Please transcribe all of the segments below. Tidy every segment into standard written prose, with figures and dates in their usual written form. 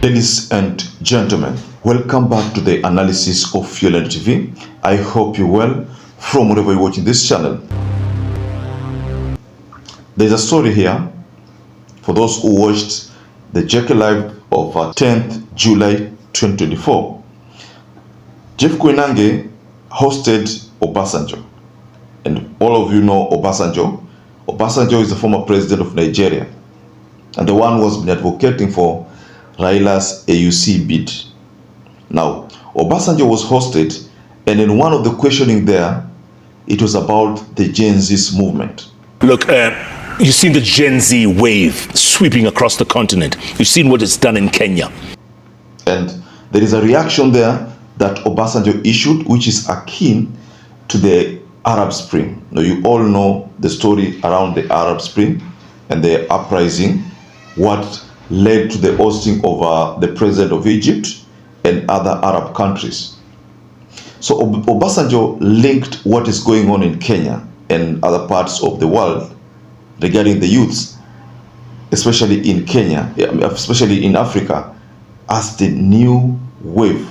Ladies and gentlemen, welcome back to the analysis of YOLENO TV. I hope you're well from wherever you're watching this channel. There's a story here for those who watched the JK Live of 10th July 2024. Jeff Koinange hosted Obasanjo. And all of you know Obasanjo. Obasanjo is the former president of Nigeria and the one who has been advocating for Raila's AUC bid. Now, Obasanjo was hosted, and in one of the questioning there, it was about the Gen Z movement. Look, you've seen the Gen Z wave sweeping across the continent. You've seen what it's done in Kenya. And there is a reaction there that Obasanjo issued, which is akin to the Arab Spring. Now, you all know the story around the Arab Spring and the uprising, what led to the ousting of the president of Egypt and other Arab countries. So Obasanjo linked what is going on in Kenya and other parts of the world regarding the youths, especially in Kenya, especially in Africa, as the new wave,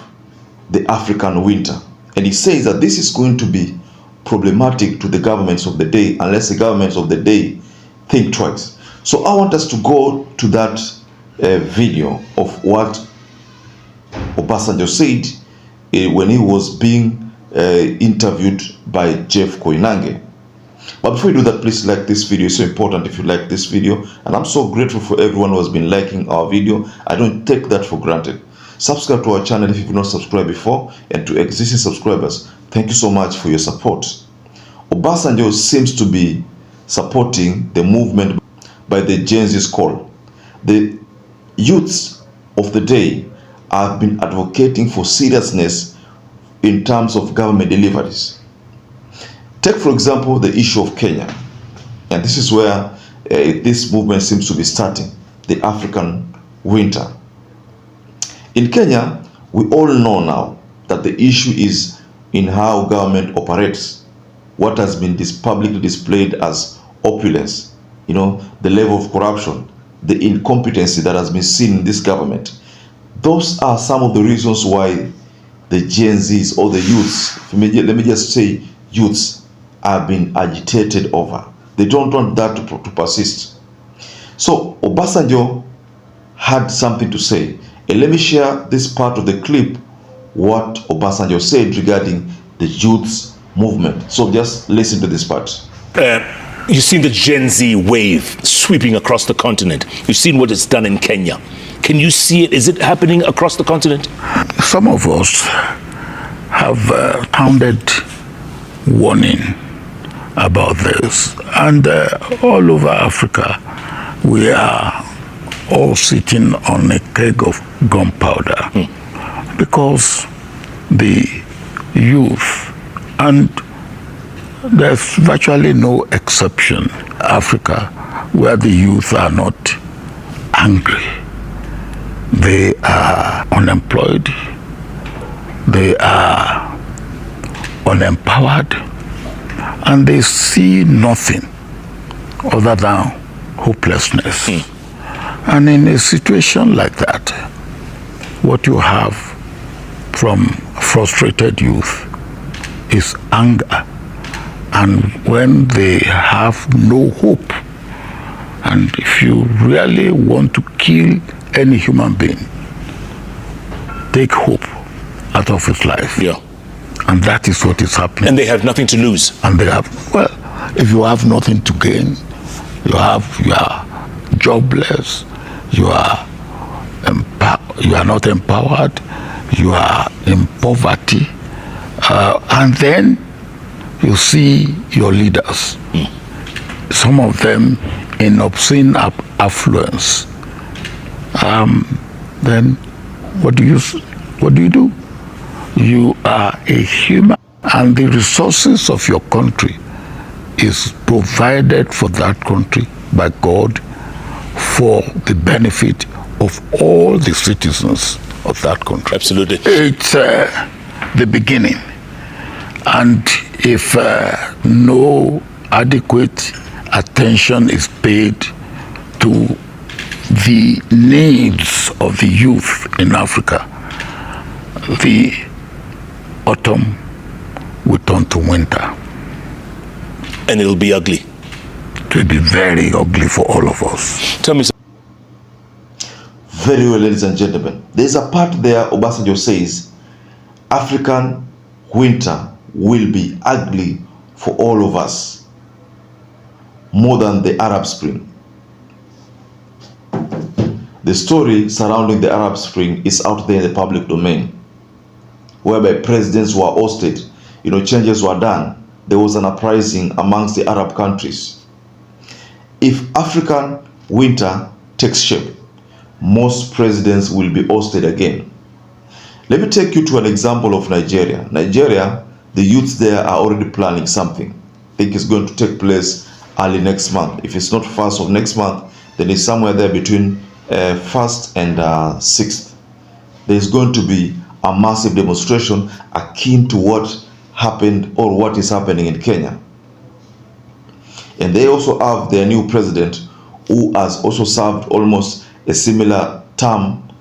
the African winter. And he says that this is going to be problematic to the governments of the day unless the governments of the day think twice. So I want us to go to that video of what Obasanjo said when he was being interviewed by Jeff Koinange. But before you do that, please like this video. It's so important if you like this video, and I'm so grateful for everyone who has been liking our video. I don't take that for granted. Subscribe to our channel if you've not subscribed before, and to existing subscribers, thank you so much for your support. Obasanjo seems to be supporting the movement by the Gen Z call. The youths of the day have been advocating for seriousness in terms of government deliveries. Take, for example, the issue of Kenya. And this is where this movement seems to be starting, the African winter. In Kenya, we all know now that the issue is in how government operates, what has been publicly displayed as opulence, you know, the level of corruption, the incompetency that has been seen in this government. Those are some of the reasons why the Gen Zs or the youths, let me just say youths, have been agitated over. They don't want that to persist. So Obasanjo had something to say. And let me share this part of the clip, what Obasanjo said regarding the youths movement. So just listen to this part. You've seen the Gen Z wave sweeping across the continent. You've seen what it's done in Kenya. Can you see it? Is it happening across the continent? Some of us have sounded warning about this. And all over Africa, we are all sitting on a keg of gunpowder because the youth, and there's virtually no exception, Africa, where the youth are not angry. They are unemployed, they are unempowered, and they see nothing other than hopelessness. And in a situation like that, what you have from frustrated youth is anger. And when they have no hope, and if you really want to kill any human being, take hope out of his life. Yeah. And that is what is happening. And they have nothing to lose. And they have, well, if you have nothing to gain, you are jobless, you are not empowered, you are in poverty, and then you see your leaders, some of them in obscene affluence. Then what do you do? You are a human, and the resources of your country is provided for that country by God for the benefit of all the citizens of that country. Absolutely. It's the beginning. And if no adequate attention is paid to the needs of the youth in Africa, the autumn will turn to winter. And it'll be ugly. It will be very ugly for all of us. Tell me. Very well, ladies and gentlemen. There's a part there Obasanjo says, African winter will be ugly for all of us, more than the Arab Spring. The story surrounding the Arab Spring is out there in the public domain, whereby presidents were ousted, changes were done. There was an uprising amongst the Arab countries. If African winter takes shape, most presidents will be ousted again. Let me take you to an example of Nigeria. Nigeria, the youths there are already planning something. I think it's going to take place early next month. If it's not first of next month, then it's somewhere there between 1st and 6th. There's going to be a massive demonstration akin to what happened or what is happening in Kenya. And they also have their new president, who has also served almost a similar term,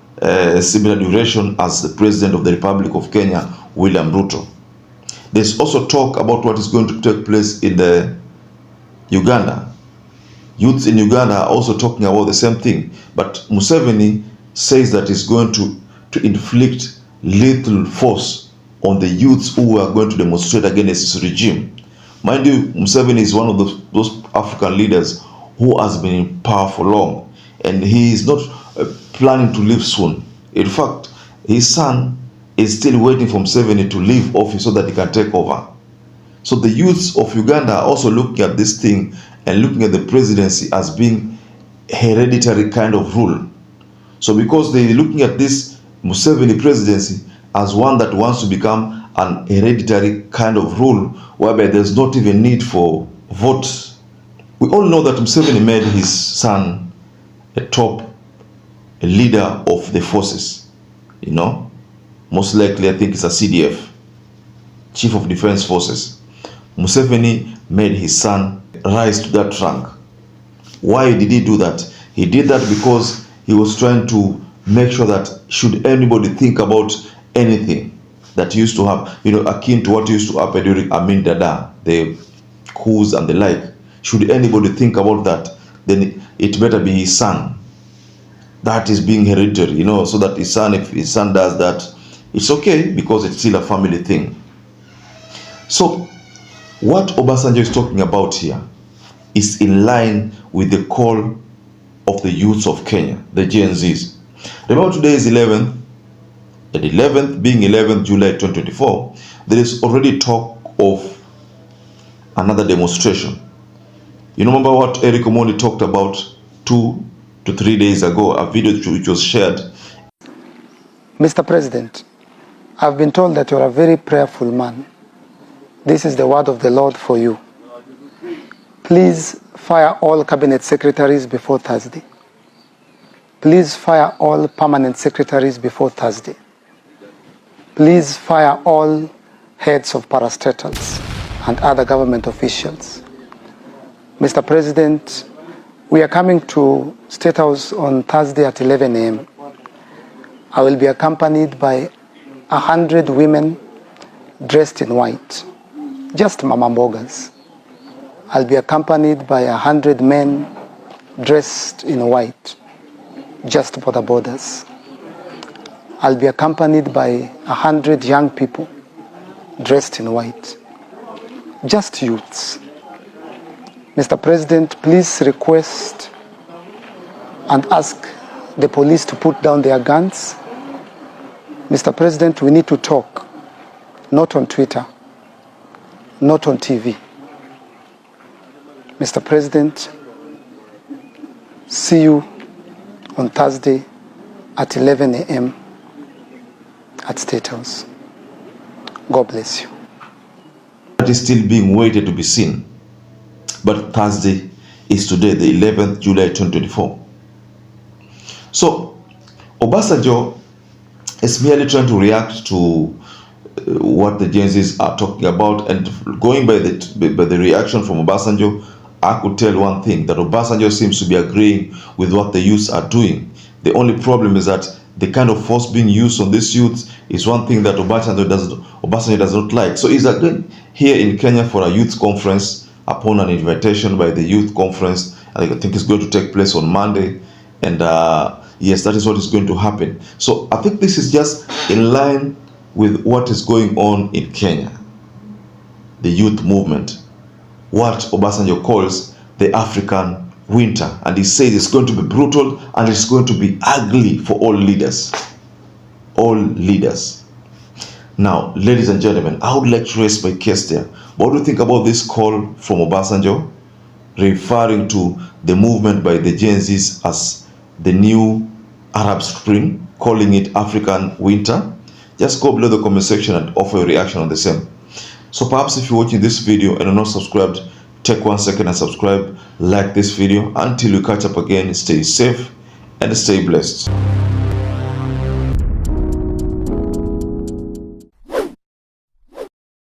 similar duration as the president of the Republic of Kenya, William Ruto. There's also talk about what is going to take place in the Uganda. Youths in Uganda are also talking about the same thing, but Museveni says that he's going to inflict lethal force on the youths who are going to demonstrate against his regime. Mind you, Museveni is one of those African leaders who has been in power for long, and he is not planning to leave soon. In fact, his son is still waiting for Museveni to leave office so that he can take over. So the youths of Uganda are also looking at this thing and looking at the presidency as being hereditary kind of rule. So because they're looking at this Museveni presidency as one that wants to become an hereditary kind of rule, whereby there's not even need for votes. We all know that Museveni made his son a leader of the forces. Most likely I think it's a CDF, Chief of Defense Forces. Museveni made his son rise to that rank. Why did he do that? He did that because he was trying to make sure that should anybody think about anything that used to have, akin to what used to happen during Amin Dada, the coups and the like, should anybody think about that, then it better be his son. That is being hereditary, so that his son, if his son does that, it's okay because it's still a family thing. So what Obasanjo is talking about here is in line with the call of the youths of Kenya, the Gen Zs. Remember, today is 11th, and 11th being 11th July 2024, there is already talk of another demonstration. Remember what Eric Omondi talked about 2 to 3 days ago, a video which was shared. Mr. President, I've been told that you're a very prayerful man. This is the word of the Lord for you. Please fire all cabinet secretaries before Thursday. Please fire all permanent secretaries before Thursday. Please fire all heads of parastatals and other government officials. Mr. President, we are coming to State House on Thursday at 11 a.m. I will be accompanied by 100 women dressed in white, just mama mbogas. I'll be accompanied by 100 men dressed in white, just boda bodas. I'll be accompanied by 100 young people dressed in white, just youths. Mr. President, please request and ask the police to put down their guns. Mr. President, we need to talk, not on Twitter, not on TV. Mr. President, see you on Thursday at 11 a.m. at State House. God bless you. That is still being waited to be seen. But Thursday is today, the 11th July 2024. So Obasanjo is merely trying to react to what the Gen Zs are talking about, and going by the reaction from Obasanjo I could tell one thing, that Obasanjo seems to be agreeing with what the youths are doing. The only problem is that the kind of force being used on these youths is one thing that Obasanjo does not like. So he's again here in Kenya for a youth conference upon an invitation by the youth conference. I think it's going to take place on Monday. And yes, that is what is going to happen. So I think this is just in line with what is going on in Kenya. The youth movement. What Obasanjo calls the African winter. And he says it's going to be brutal and it's going to be ugly for all leaders. All leaders. Now, ladies and gentlemen, I would like to raise my case there. What do you think about this call from Obasanjo, referring to the movement by the Gen Zs as the new Arab Spring, calling it African winter? Just go below the comment section and offer your reaction on the same. So perhaps if you're watching this video and are not subscribed, take 1 second and subscribe, like this video. Until we catch up again, stay safe and stay blessed.